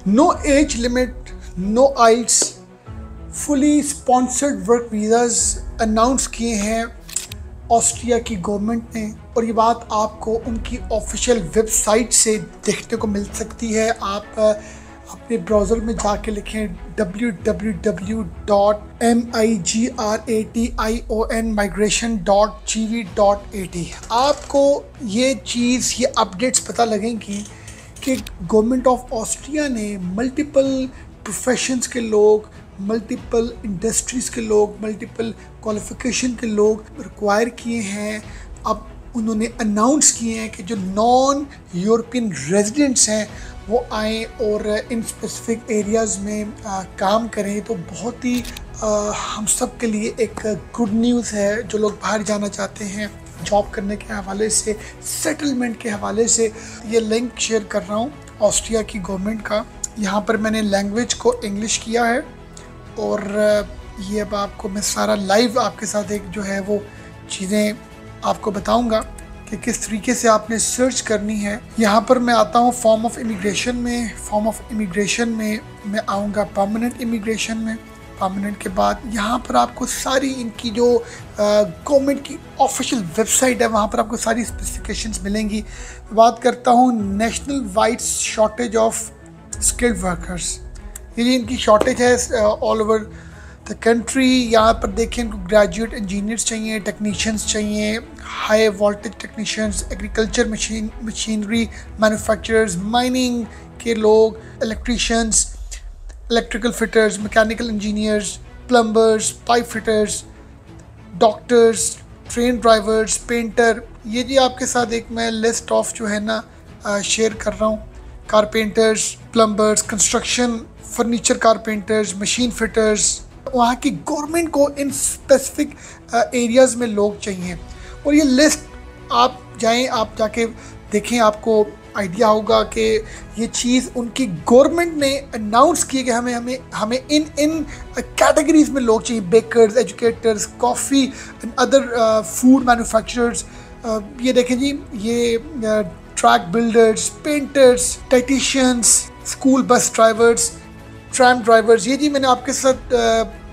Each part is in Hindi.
No age limit, no IELTS, fully sponsored work visas announce किए हैं ऑस्ट्रिया की गवर्नमेंट ने, और ये बात आपको उनकी ऑफिशियल वेबसाइट से देखने को मिल सकती है। आप अपने ब्राउज़र में जाके लिखें www.migration.gv.at। आपको ये चीज़, ये अपडेट्स पता लगेंगी कि गवर्नमेंट ऑफ ऑस्ट्रिया ने मल्टीपल प्रोफेशंस के लोग, मल्टीपल इंडस्ट्रीज़ के लोग, मल्टीपल क्वालिफ़िकेशन के लोग रिक्वायर किए हैं। अब उन्होंने अनाउंस किए हैं कि जो नॉन यूरोपियन रेजिडेंट्स हैं वो आएँ और इन स्पेसिफिक एरियाज़ में काम करें। तो बहुत ही हम सब के लिए एक गुड न्यूज़ है। जो लोग बाहर जाना चाहते हैं जॉब करने के हवाले से, सेटलमेंट के हवाले से, ये लिंक शेयर कर रहा हूँ ऑस्ट्रिया की गवर्नमेंट का। यहाँ पर मैंने लैंग्वेज को इंग्लिश किया है और ये अब आपको मैं सारा लाइव आपके साथ एक जो है वो चीज़ें आपको बताऊंगा कि किस तरीके से आपने सर्च करनी है। यहाँ पर मैं आता हूँ फॉर्म ऑफ इमिग्रेशन में। फॉर्म ऑफ इमिग्रेशन में मैं आऊँगा परमानेंट इमिग्रेशन में। परमानेंट के बाद यहाँ पर आपको सारी इनकी जो गवर्नमेंट की ऑफिशियल वेबसाइट है वहाँ पर आपको सारी स्पेसिफिकेशंस मिलेंगी। बात करता हूँ national wide shortage of skilled workers. ये इनकी शॉर्टेज है ऑल ओवर द कंट्री। यहाँ पर देखें इनको ग्रेजुएट इंजीनियर्स चाहिए, टेक्नीशियंस चाहिए, high voltage technicians, agriculture machinery manufacturers, mining के लोग, electricians, electrical fitters, mechanical engineers, plumbers, pipe fitters, doctors, train drivers, painter. ये जी आपके साथ एक मैं लिस्ट ऑफ जो है ना शेयर कर रहा हूँ। Carpenters, plumbers, construction, furniture carpenters, machine fitters. वहाँ की गवर्नमेंट को इन स्पेसिफिक एरियाज़ में लोग चाहिए। और ये लिस्ट आप जाएं, आप जाके देखें, आपको आइडिया होगा कि ये चीज़ उनकी गवर्नमेंट ने अनाउंस की कि हमें इन कैटेगरीज में लोग चाहिए। Bakers, educators, coffee and other food manufacturers. ये देखें जी, ये track builders, painters, technicians, school bus drivers, tram drivers. ये जी मैंने आपके साथ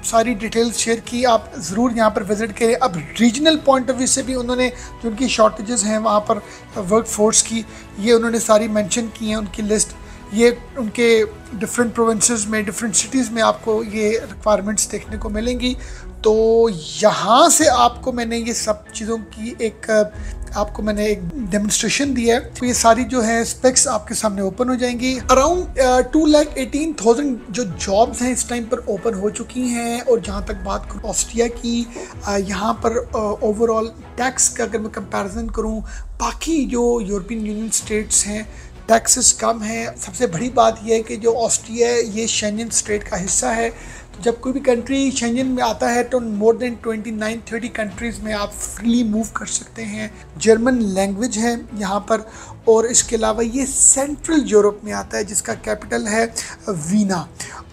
सारी डिटेल्स शेयर की। आप ज़रूर यहाँ पर विज़िट करें। अब रीजनल पॉइंट ऑफ व्यू से भी उन्होंने जो उनकी शॉर्टेजेस हैं वहाँ पर वर्क फोर्स की, ये उन्होंने सारी मेंशन की हैं उनकी लिस्ट। ये उनके डिफरेंट प्रोविंसेस में, डिफरेंट सिटीज़ में आपको ये रिक्वायरमेंट्स देखने को मिलेंगी। तो यहाँ से आपको मैंने ये सब चीज़ों की एक डेमोन्स्ट्रेशन दिया है। तो ये सारी जो है स्पेक्स आपके सामने ओपन हो जाएंगी। अराउंड 2,18,000 जो जॉब्स हैं इस टाइम पर ओपन हो चुकी हैं। और जहाँ तक बात करूँ ऑस्ट्रिया की, यहाँ पर ओवरऑल टैक्स का अगर मैं कंपैरिजन करूँ बाकी जो यूरोपियन यूनियन स्टेट्स हैं, टैक्सेस कम है। सबसे बड़ी बात यह है कि जो ऑस्ट्रिया है ये शेंजन स्टेट का हिस्सा है। तो जब कोई भी कंट्री शेंजन में आता है तो मोर देन 29-30 कंट्रीज़ में आप फ्रीली मूव कर सकते हैं। जर्मन लैंग्वेज है यहाँ पर। और इसके अलावा ये सेंट्रल यूरोप में आता है जिसका कैपिटल है वीना।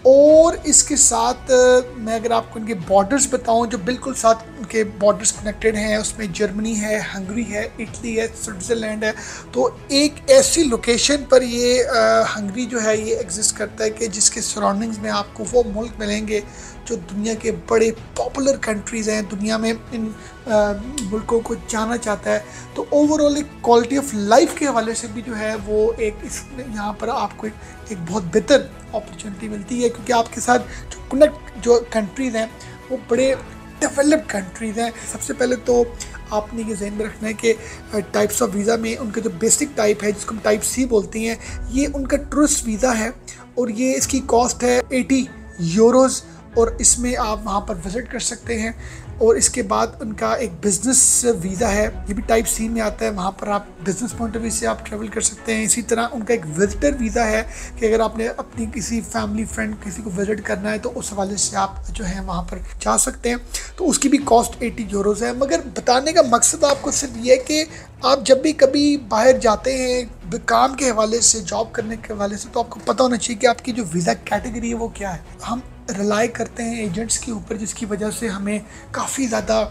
और इसके साथ मैं अगर आपको इनके बॉर्डर्स बताऊं जो बिल्कुल साथ उनके बॉर्डर्स कनेक्टेड हैं, उसमें जर्मनी है, हंगरी है, इटली है, स्विट्ज़रलैंड है। तो एक ऐसी लोकेशन पर ये हंगरी जो है ये एग्जिस्ट करता है कि जिसके सराउंडिंग्स में आपको वो मुल्क मिलेंगे जो दुनिया के बड़े पॉपुलर कंट्रीज़ हैं, दुनिया में इन मुल्कों को जाना चाहता है। तो ओवरऑल एक क्वालिटी ऑफ लाइफ के हवाले से भी जो है वो एक यहाँ पर आपको एक बहुत बेहतर अपॉर्चुनिटी मिलती है, क्योंकि आपके साथ जो कंट्रीज़ हैं वो बड़े डेवलप्ड कंट्रीज़ हैं। सबसे पहले तो आपने ये ज़हन में रखना है कि टाइप्स ऑफ वीज़ा में उनका जो बेसिक टाइप है जिसको हम टाइप सी बोलते हैं, ये उनका टूरिस्ट वीज़ा है और ये इसकी कॉस्ट है 80 यूरोज़। और इसमें आप वहाँ पर विज़िट कर सकते हैं। और इसके बाद उनका एक बिज़नेस वीज़ा है, ये भी टाइप सी में आता है। वहाँ पर आप बिज़नेस पॉइंट ऑफ व्यू से आप ट्रैवल कर सकते हैं। इसी तरह उनका एक विजिटर वीज़ा है कि अगर आपने अपनी किसी फैमिली फ्रेंड किसी को विज़िट करना है तो उस हवाले से आप जो है वहाँ पर जा सकते हैं। तो उसकी भी कॉस्ट 80 यूरोज़ है। मगर बताने का मकसद आपको सिर्फ ये है कि आप जब भी कभी बाहर जाते हैं काम के हवाले से, जॉब करने के हवाले से, तो आपको पता होना चाहिए कि आपकी जो वीज़ा कैटेगरी है वो क्या है। हम रिलाई करते हैं एजेंट्स के ऊपर, जिसकी वजह से हमें काफ़ी ज़्यादा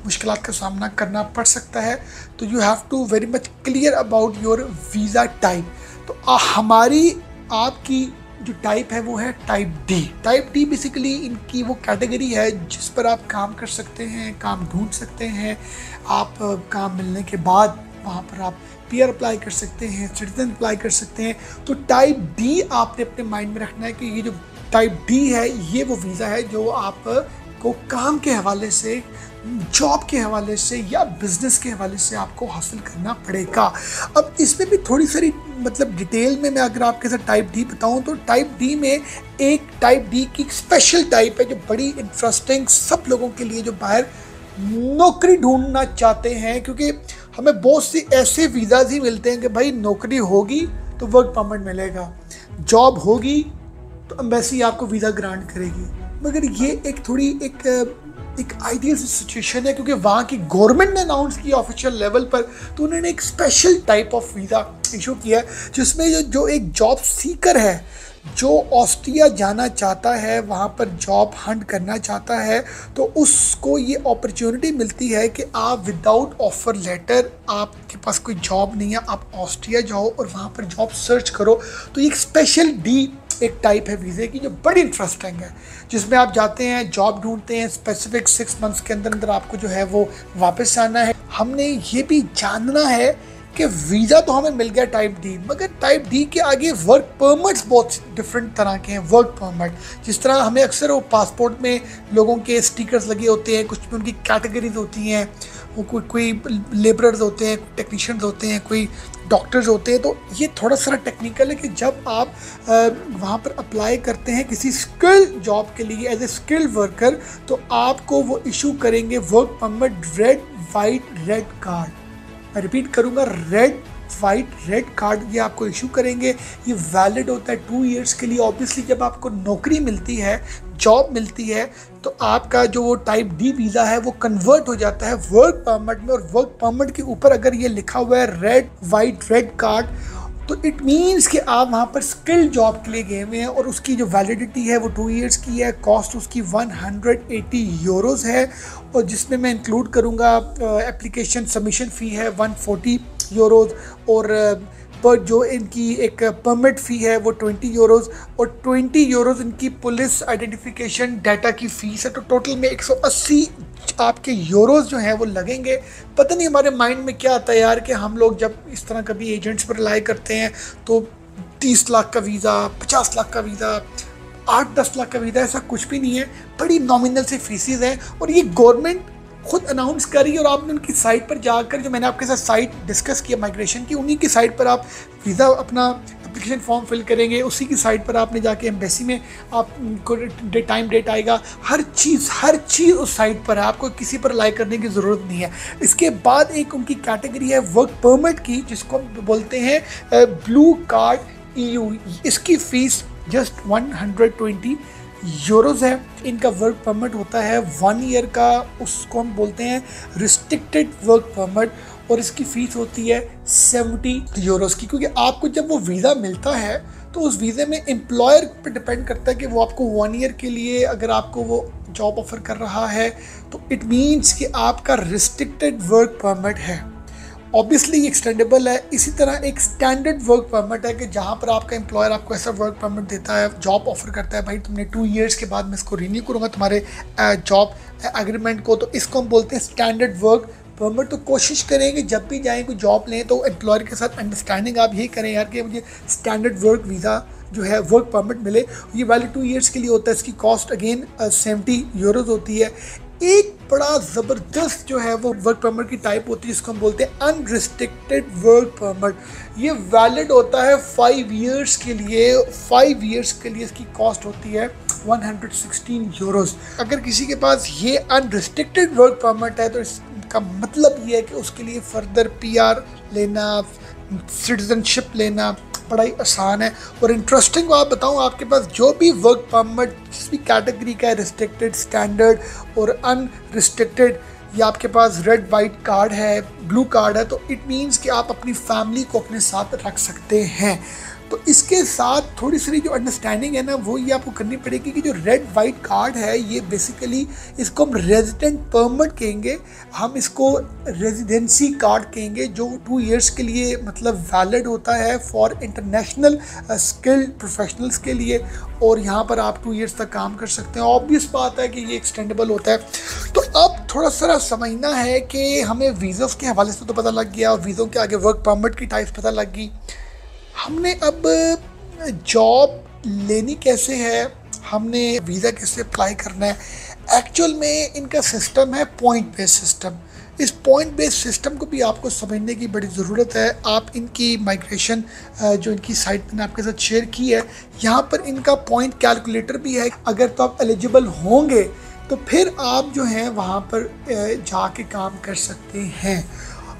मुश्किलात का सामना करना पड़ सकता है। तो you have to very much clear about your visa type. तो हमारी आपकी जो टाइप है वो है type D. Type D basically इनकी वो कैटेगरी है जिस पर आप काम कर सकते हैं, काम ढूंढ सकते हैं। आप काम मिलने के बाद वहाँ पर आप पीआर अप्लाई कर सकते हैं, सिटीजन अप्लाई कर सकते हैं। तो टाइप डी आपने अपने माइंड में रखना है कि ये जो टाइप डी है ये वो वीज़ा है जो आप को काम के हवाले से, जॉब के हवाले से या बिजनेस के हवाले से आपको हासिल करना पड़ेगा। अब इसमें भी थोड़ी सारी मतलब डिटेल में मैं अगर आपके साथ टाइप डी बताऊं तो टाइप डी में एक टाइप डी की स्पेशल टाइप है जो बड़ी इंटरेस्टिंग सब लोगों के लिए जो बाहर नौकरी ढूंढना चाहते हैं, क्योंकि हमें बहुत सी ऐसे वीज़ाज ही मिलते हैं कि भाई नौकरी होगी तो वर्क परमिट मिलेगा, जॉब होगी तो एम्बेसी आपको वीज़ा ग्रांट करेगी। मगर ये एक थोड़ी एक आइडियल सिचुएशन है, क्योंकि वहाँ की गवर्नमेंट ने अनाउंस किया ऑफिशियल लेवल पर, तो उन्होंने एक special type of visa issue किया है जिसमें जो एक जॉब सीकर है, जो ऑस्ट्रिया जाना चाहता है, वहाँ पर जॉब हंट करना चाहता है, तो उसको ये अपॉर्चुनिटी मिलती है कि आप विदाउट ऑफर लेटर, आपके पास कोई जॉब नहीं है, आप ऑस्ट्रिया जाओ और वहाँ पर जॉब सर्च करो। तो एक स्पेशल डी एक टाइप है वीज़े की जो बड़ी इंटरेस्टिंग है, जिसमें आप जाते हैं, जॉब ढूंढते हैं, स्पेसिफिक 6 मंथ्स के अंदर अंदर आपको जो है वो वापस आना है। हमने ये भी जानना है कि वीज़ा तो हमें मिल गया टाइप डी, मगर टाइप डी के आगे वर्क परमिट्स बहुत डिफरेंट तरह के हैं। वर्क परमिट जिस तरह हमें अक्सर वो पासपोर्ट में लोगों के स्टिकर्स लगे होते हैं, कुछ में उनकी कैटेगरीज होती हैं, वो कोई लेबरर्स होते हैं, टेक्नीशियंस होते हैं, कोई डॉक्टर्स होते हैं। तो ये थोड़ा सा टेक्निकल है कि जब आप वहाँ पर अप्लाई करते हैं किसी स्किल जॉब के लिए एज ए स्किल्ड वर्कर, तो आपको वो इशू करेंगे work permit red white red card. मैं रिपीट करूँगा, रेड वाइट रेड कार्ड ये आपको इशू करेंगे। ये वैलिड होता है 2 ईयर्स के लिए। ऑब्वियसली जब आपको नौकरी मिलती है, जॉब मिलती है, तो आपका जो वो टाइप डी वीज़ा है वो कन्वर्ट हो जाता है वर्क परमिट में, और वर्क परमिट के ऊपर अगर ये लिखा हुआ है रेड वाइट रेड कार्ड, तो इट मीन्स कि आप वहाँ पर स्किल जॉब के लिए गए हुए हैं, और उसकी जो वैलिडिटी है वो 2 ईयर्स की है। कॉस्ट उसकी 180 यूरोज़ है, और जिसमें मैं इंक्लूड करूँगा एप्लीकेशन सबमिशन फ़ी है 140 यूरोज़, और पर जो इनकी एक परमिट फ़ी है वो 20 यूरोज़, और 20 यूरोज़ इनकी पुलिस आइडेंटिफिकेशन डाटा की फ़ीस है। तो टोटल में 180 आपके यूरोज़ जो हैं वो लगेंगे। पता नहीं हमारे माइंड में क्या आता है यार कि हम लोग जब इस तरह कभी एजेंट्स पर रिलाई करते हैं तो 30 लाख का वीज़ा, 50 लाख का वीज़ा, 8-10 लाख का वीज़ा, ऐसा कुछ भी नहीं है। बड़ी नॉमिनल से फीसेस हैं, और ये गवर्नमेंट खुद अनाउंस करी। और आपने उनकी साइट पर जाकर, जो मैंने आपके साथ साइट डिस्कस किया माइग्रेशन की, उन्हीं की साइट पर आप वीज़ा अपना एप्लीकेशन फॉर्म फिल करेंगे, उसी की साइट पर आपने जाके एम्बेसी में आपको टाइम डेट आएगा, हर चीज़ उस साइट पर है, आपको किसी पर अप्लाई करने की ज़रूरत नहीं है। इसके बाद एक उनकी कैटेगरी है वर्क परमिट की, जिसको बोलते हैं ब्लू कार्ड EU। इसकी फ़ीस जस्ट 120 यूरोज़ है। इनका वर्क परमिट होता है 1 ईयर का, उसको हम बोलते हैं रिस्ट्रिक्टेड वर्क परमिट, और इसकी फ़ीस होती है 70 यूरोज़ की। क्योंकि आपको जब वो वीज़ा मिलता है तो उस वीज़े में एम्प्लॉयर पर डिपेंड करता है कि वो आपको 1 ईयर के लिए अगर आपको वो जॉब ऑफ़र कर रहा है, तो इट मीन्स कि आपका रिस्ट्रिक्टेड वर्क परमिट है। ऑब्वियसली एक्सटेंडेबल है। इसी तरह एक स्टैंडर्ड वर्क परमिट है कि जहाँ पर आपका एम्प्लॉयर आपको ऐसा वर्क परमिट देता है, जॉब ऑफर करता है, भाई तुमने 2 ईयर्स के बाद मैं इसको रिन्यू करूँगा तुम्हारे जॉब एग्रीमेंट को, तो इसको हम बोलते हैं स्टैंडर्ड वर्क परमिट। तो कोशिश करें कि जब भी जाएँ कोई जॉब लें तो एम्प्लॉयर के साथ अंडरस्टैंडिंग आप यही करें यार कि मुझे स्टैंडर्ड वर्क वीज़ा जो है वर्क परमिट मिले। ये वैलिड 2 ईयर्स के लिए होता है। इसकी कॉस्ट अगेन 70 यूरोज़ होती है। एक बड़ा ज़बरदस्त जो है वो वर्क परमिट की टाइप होती है, जिसको हम बोलते हैं अनरिस्ट्रिक्टेड वर्क परमिट। ये वैलिड होता है 5 ईयर्स के लिए। 5 ईयर्स के लिए इसकी कॉस्ट होती है 116 यूरोज़। अगर किसी के पास ये अनरिस्ट्रिक्टेड वर्क परमिट है तो इसका मतलब ये है कि उसके लिए फर्दर PR लेना, सिटीजनशिप लेना बड़ा ही आसान है। और इंटरेस्टिंग बात बताऊँ, आपके पास जो भी वर्क परमिट जिस भी कैटेगरी का है, रिस्ट्रिक्टेड, स्टैंडर्ड और अनरिस्ट्रिक्टेड, या आपके पास रेड वाइट कार्ड है, ब्लू कार्ड है, तो इट मीन्स कि आप अपनी फैमिली को अपने साथ रख सकते हैं। तो इसके साथ थोड़ी सी जो अंडरस्टैंडिंग है ना वो ये आपको करनी पड़ेगी कि जो रेड वाइट कार्ड है ये बेसिकली इसको हम रेजिडेंट परमिट कहेंगे, हम इसको रेजिडेंसी कार्ड कहेंगे, जो 2 इयर्स के लिए मतलब वैलिड होता है फॉर इंटरनेशनल स्किल्ड प्रोफेशनल्स के लिए, और यहाँ पर आप 2 इयर्स तक काम कर सकते हैं। ऑब्वियस बात है कि ये एक्सटेंडेबल होता है। तो अब थोड़ा सा समझना है कि हमें वीज़ों के हवाले से तो पता लग गया, और वीज़ों के आगे वर्क परमिट की टाइप्स पता लग गई। हमने अब जॉब लेनी कैसे है, हमने वीज़ा कैसे अप्लाई करना है। एक्चुअल में इनका सिस्टम है पॉइंट बेस्ड सिस्टम। इस पॉइंट बेस्ड सिस्टम को भी आपको समझने की बड़ी ज़रूरत है। आप इनकी माइग्रेशन जो इनकी साइट मैंने आपके साथ शेयर की है, यहाँ पर इनका पॉइंट कैलकुलेटर भी है। अगर तो आप एलिजिबल होंगे तो फिर आप जो हैं वहाँ पर जाके काम कर सकते हैं,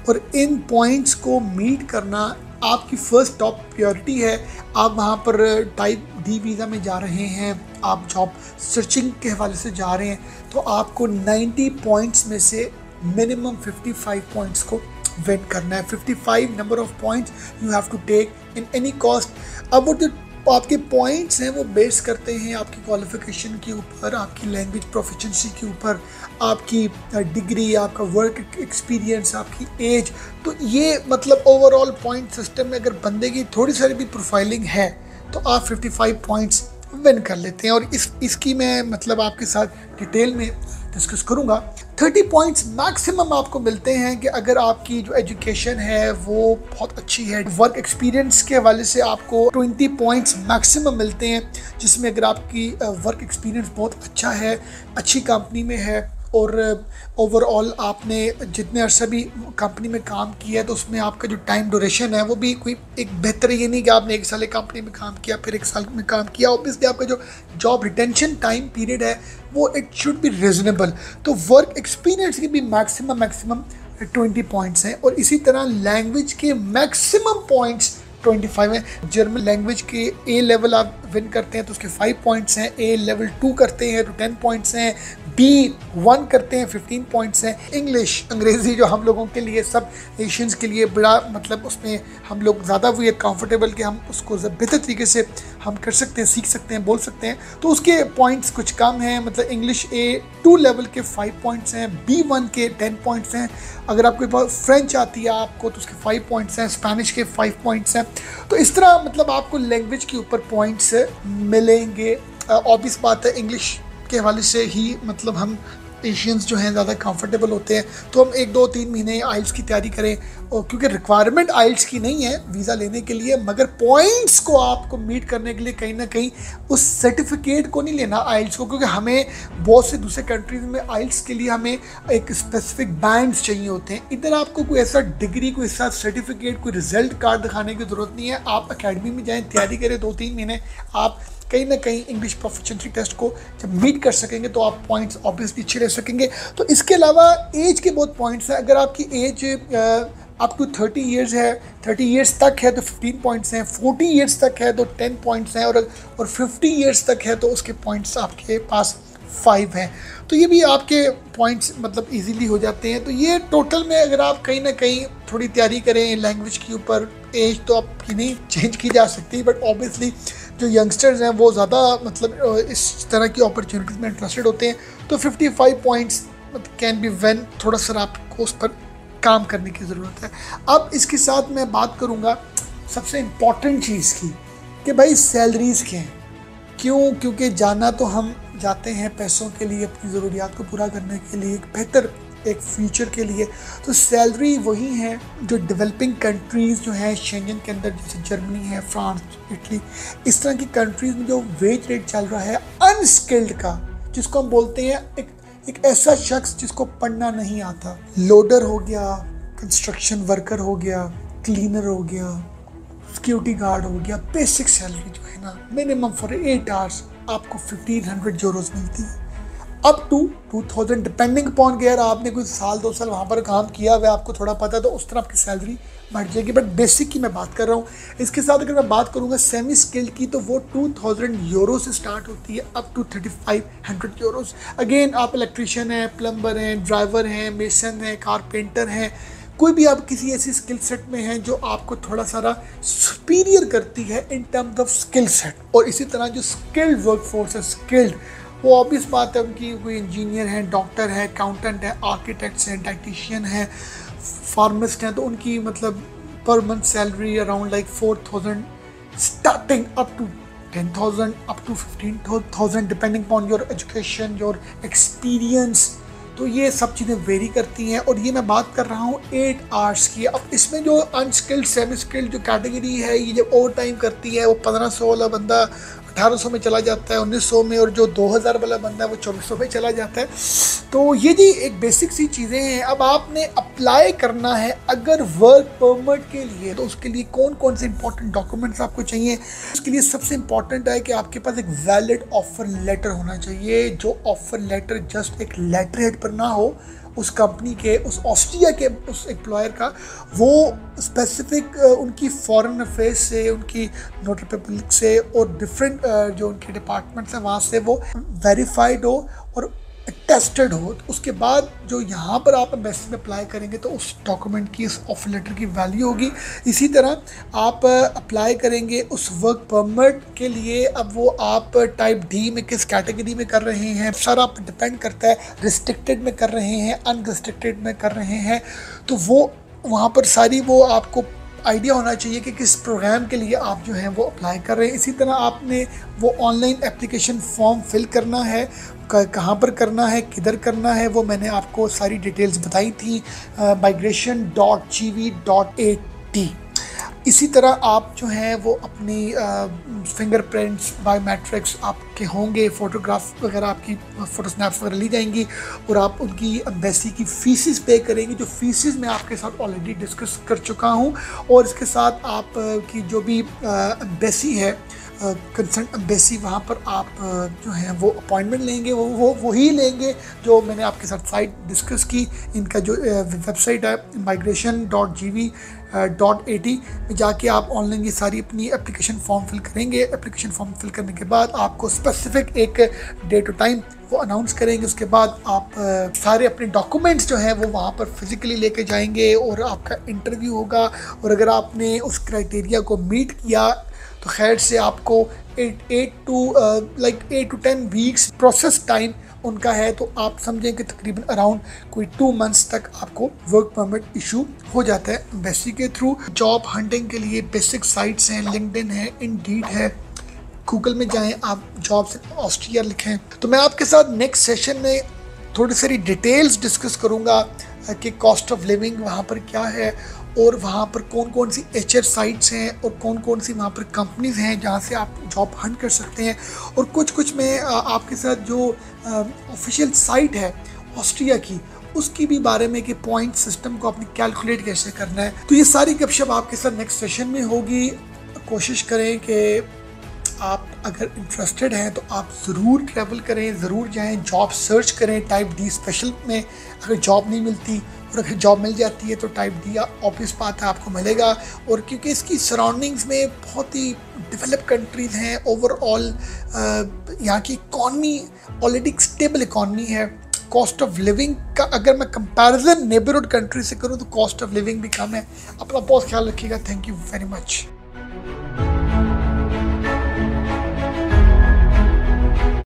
और इन पॉइंट्स को मीट करना आपकी फ़र्स्ट टॉप प्रायोरिटी है। आप वहाँ पर टाइप डी वीज़ा में जा रहे हैं, आप जॉब सर्चिंग के हवाले से जा रहे हैं, तो आपको 90 पॉइंट्स में से मिनिमम 55 पॉइंट्स को विन करना है। 55 number of points you have to take in any cost. अब वो जो आपके पॉइंट्स हैं वो बेस करते हैं आपकी क्वालिफ़िकेशन के ऊपर, आपकी लैंग्वेज प्रोफिशिएंसी के ऊपर, आपकी डिग्री, आपका वर्क एक्सपीरियंस, आपकी एज। तो ये मतलब ओवरऑल पॉइंट सिस्टम में अगर बंदे की थोड़ी सारी भी प्रोफाइलिंग है तो आप 55 पॉइंट्स विन कर लेते हैं। और इसकी मैं मतलब आपके साथ डिटेल में डिस्कस करूँगा। 30 पॉइंट्स मैक्सिमम आपको मिलते हैं कि अगर आपकी जो एजुकेशन है वो बहुत अच्छी है। वर्क एक्सपीरियंस के हवाले से आपको 20 पॉइंट्स मैक्सिमम मिलते हैं, जिसमें अगर आपकी वर्क एक्सपीरियंस बहुत अच्छा है, अच्छी कंपनी में है, और ओवरऑल आपने जितने अरसा भी कंपनी में काम किया है तो उसमें आपका जो टाइम ड्यूरेशन है वो भी कोई एक बेहतर, ये नहीं कि आपने 1 साल एक कंपनी में काम किया फिर 1 साल में काम किया। ऑब्वियसली आपका जो जॉब रिटेंशन टाइम पीरियड है वो इट शुड बी रीजनेबल। तो वर्क एक्सपीरियंस की भी मैक्सिमम 20 पॉइंट्स हैं, और इसी तरह लैंग्वेज के मैक्सिमम पॉइंट्स 25 हैं। जर्मन लैंग्वेज के ए लेवल आप विन करते हैं तो उसके 5 पॉइंट्स हैं, ए लेवल 2 करते हैं तो 10 पॉइंट्स हैं, B1 करते हैं 15 पॉइंट्स हैं। इंग्लिश अंग्रेज़ी जो हम लोगों के लिए, सब एशियंस के लिए बड़ा मतलब उसमें हम लोग ज़्यादा वो कंफर्टेबल कि हम उसको बेहतर तरीके से हम कर सकते हैं, सीख सकते हैं, बोल सकते हैं, तो उसके पॉइंट्स कुछ कम हैं। मतलब इंग्लिश A2 लेवल के 5 पॉइंट्स हैं, B1 के 10 पॉइंट्स हैं। अगर आपके पास फ्रेंच आती है आपको तो उसके 5 पॉइंट्स हैं, स्पेनिश के 5 पॉइंट्स हैं। तो इस तरह मतलब आपको लैंग्वेज के ऊपर पॉइंट्स मिलेंगे। ऑब्वियस बात है इंग्लिश के हवाले से ही मतलब हम एशियंस जो हैं ज़्यादा कंफर्टेबल होते हैं, तो हम 1, 2, 3 महीने आइल्स की तैयारी करें, और क्योंकि रिक्वायरमेंट आइल्स की नहीं है वीज़ा लेने के लिए, मगर पॉइंट्स को आपको मीट करने के लिए कहीं ना कहीं उस सर्टिफिकेट को नहीं लेना आइल्स को, क्योंकि हमें बहुत से दूसरे कंट्रीज़ में आइल्स के लिए हमें एक स्पेसिफिक बैंड्स चाहिए होते हैं। इधर आपको कोई ऐसा डिग्री, कोई ऐसा सर्टिफिकेट, कोई रिजल्ट कार्ड दिखाने की ज़रूरत नहीं है। आप अकेडमी में जाएँ, तैयारी करें 2-3 महीने, आप कहीं ना कहीं इंग्लिश प्रोफिशिएंसी टेस्ट को जब मीट कर सकेंगे तो आप पॉइंट्स ऑब्वियसली अच्छे ले सकेंगे। तो इसके अलावा एज के बहुत पॉइंट्स हैं। अगर आपकी एज अप टू 30 ईयर्स है, 30 ईयर्स तक है तो 15 पॉइंट्स हैं, 40 ईयर्स तक है तो 10 पॉइंट्स हैं, और 50 ईयर्स तक है तो उसके पॉइंट्स आपके पास 5 हैं। तो ये भी आपके पॉइंट्स मतलब इजीली हो जाते हैं। तो ये टोटल में अगर आप कहीं ना कहीं थोड़ी तैयारी करें लैंग्वेज के ऊपर, एज तो आपकी नहीं चेंज की जा सकती, बट ऑब्वियसली जो यंगस्टर्स हैं वो ज़्यादा मतलब इस तरह की अपॉर्चुनिटीज़ में इंटरेस्टेड होते हैं, तो 55 पॉइंट्स कैन बी वेन। थोड़ा सा आपको उस पर काम करने की ज़रूरत है। अब इसके साथ मैं बात करूँगा सबसे इम्पॉर्टेंट चीज़ की कि भाई सैलरीज़ क्या हैं। क्यों? क्योंकि जाना तो हम जाते हैं पैसों के लिए, अपनी ज़रूरियात को पूरा करने के लिए, एक बेहतर एक फ्यूचर के लिए। तो सैलरी वही है जो डेवलपिंग कंट्रीज़ जो हैं शेंजन के अंदर, जैसे जर्मनी है, फ्रांस, इटली, इस तरह की कंट्रीज़ में जो वेज रेट चल रहा है अनस्किल्ड का, जिसको हम बोलते हैं एक ऐसा शख्स जिसको पढ़ना नहीं आता, लोडर हो गया, कंस्ट्रक्शन वर्कर हो गया, क्लीनर हो गया, सिक्योरिटी गार्ड हो गया, बेसिक सैलरी जो है ना मिनिमम फॉर 8 आवर्स आपको 1500 यूरोज़ मिलती है, अप टू 2000 डिपेंडिंग अपॉन के। यार आपने कोई 1-2 साल वहाँ पर काम किया हुआ, आपको थोड़ा पता है, तो उस तरह आपकी सैलरी बढ़ जाएगी। बट बेसिक की मैं बात कर रहा हूँ। इसके साथ अगर मैं बात करूँगा सेमी स्किल्ड की, तो वो 2000 यूरो से स्टार्ट होती है अप टू 3500 यूरोज़। अगेन आप इलेक्ट्रीशियन हैं, प्लम्बर हैं, ड्राइवर हैं, मेसन हैं, कारपेंटर हैं, कोई भी आप किसी ऐसी स्किल सेट में हैं जो आपको थोड़ा सारा सुपीरियर करती है in terms of skill set, और इसी तरह जो स्किल्ड वर्कफोर्स है, स्किल्ड, वो ऑब्वियस बात है उनकी कोई इंजीनियर है, डॉक्टर है, अकाउंटेंट है, आर्किटेक्ट्स हैं, डाइटिशियन है, फार्मिस्ट हैं, तो उनकी मतलब per month salary around like 4,000 starting up to 10,000 up to 15,000 depending upon your education, your experience. तो ये सब चीज़ें वेरी करती हैं, और ये मैं बात कर रहा हूँ 8 आवर्स की। अब इसमें जो अनस्किल्ड सेमी स्किल्ड जो कैटेगरी है, ये जब ओवर टाइम करती है, वो 1500 वाला बंदा 1800 में चला जाता है, 1900 में, और जो 2000 वाला बंदा है वो 2400 में चला जाता है। तो ये जी एक बेसिक सी चीज़ें हैं। अब आपने अप्लाई करना है अगर वर्क परमिट के लिए, तो उसके लिए कौन कौन से इंपॉर्टेंट डॉक्यूमेंट्स आपको चाहिए। उसके लिए सबसे इंपॉर्टेंट है कि आपके पास एक वैलिड ऑफर लेटर होना चाहिए। जो ऑफर लेटर जस्ट एक लेटर हेड पर ना हो, उस कंपनी के, उस ऑस्ट्रिया के उस एम्प्लॉयर का, वो स्पेसिफिक उनकी फॉरेन अफेयर्स से, उनकी नोटरी पब्लिक से और डिफरेंट जो उनके डिपार्टमेंट्स हैं वहाँ से वो वेरीफाइड हो और टेस्टेड हो। तो उसके बाद जो यहाँ पर आप एम्बेसी में अप्लाई करेंगे तो उस डॉक्यूमेंट की, उस ऑफर लेटर की वैल्यू होगी। इसी तरह आप अप्लाई करेंगे उस वर्क परमिट के लिए। अब वो आप टाइप डी में किस कैटेगरी में कर रहे हैं, सारा आप डिपेंड करता है। रिस्ट्रिक्टेड में कर रहे हैं, अनरिस्ट्रिक्टेड में कर रहे हैं, तो वो वहाँ पर सारी वो आपको आइडिया होना चाहिए कि किस प्रोग्राम के लिए आप जो हैं वो अप्लाई कर रहे हैं। इसी तरह आपने वो ऑनलाइन एप्लीकेशन फॉर्म फिल करना है, कहाँ पर करना है, किधर करना है, वो मैंने आपको सारी डिटेल्स बताई थी migration.gv.at। इसी तरह आप जो हैं वो अपनी फिंगरप्रिंट्स, बायोमेट्रिक्स आपके होंगे, फ़ोटोग्राफ वगैरह, आपकी फ़ोटो स्नैप्स वगैरह ली जाएंगी, और आप उनकी एम्बेसी की फ़ीसेस पे करेंगे, जो फ़ीसेस मैं आपके साथ ऑलरेडी डिस्कस कर चुका हूँ। और इसके साथ आप की जो भी एम्बेसी है, कंसर्न एम्बेसी, वहाँ पर आप जो हैं वो अपॉइंटमेंट लेंगे, वो ही लेंगे जो मैंने आपके साथ साइट डिस्कस की। इनका जो वेबसाइट है migration.gv.at में जाके आप ऑनलाइन ये सारी अपनी एप्लीकेशन फॉर्म फिल करेंगे। एप्लीकेशन फॉर्म फिल करने के बाद आपको स्पेसिफिक एक डेट और टाइम वो अनाउंस करेंगे। उसके बाद आप सारे अपने डॉक्यूमेंट्स जो हैं वो वहाँ पर फिज़िकली लेके जाएंगे और आपका इंटरव्यू होगा। और अगर आपने उस क्राइटेरिया को मीट किया तो खैर से आपको 8 to 10 वीक्स प्रोसेस टाइम उनका है, तो आप समझें कि तकरीबन अराउंड कोई 2 मंथ्स तक आपको वर्क परमिट इशू हो जाता है एम्बेसी के थ्रू। जॉब हंटिंग के लिए बेसिक साइट्स हैं, लिंक्डइन है, इंडीड है, गूगल में जाएं, आप जॉब्स ऑस्ट्रिया लिखें। तो मैं आपके साथ नेक्स्ट सेशन में थोड़ी सारी डिटेल्स डिस्कस करूँगा कि कॉस्ट ऑफ लिविंग वहाँ पर क्या है, और वहाँ पर कौन कौन सी HR साइट्स हैं, और कौन कौन सी वहाँ पर कंपनीज़ हैं जहाँ से आप जॉब हंट कर सकते हैं। और कुछ मैं आपके साथ जो ऑफिशियल साइट है ऑस्ट्रिया की, उसकी भी बारे में कि पॉइंट सिस्टम को आपने कैलकुलेट कैसे करना है। तो ये सारी गपशप आपके साथ नेक्स्ट सेशन में होगी। कोशिश करें कि आप अगर इंटरेस्टेड हैं तो आप ज़रूर ट्रैवल करें, ज़रूर जाएं, जॉब सर्च करें टाइप डी स्पेशल में। अगर जॉब नहीं मिलती और अगर जॉब मिल जाती है तो टाइप डी ऑब्वियस बात है आपको मिलेगा। और क्योंकि इसकी सराउंडिंग्स में बहुत ही डेवलप कंट्रीज़ हैं, ओवरऑल यहाँ की इकॉनमी ऑलरेडी स्टेबल इकॉनमी है। कॉस्ट ऑफ लिविंग का अगर मैं कंपैरिजन नेबरहुड कंट्री से करूँ तो कॉस्ट ऑफ लिविंग भी कम है। अपना बहुत ख्याल रखिएगा। Thank you very much.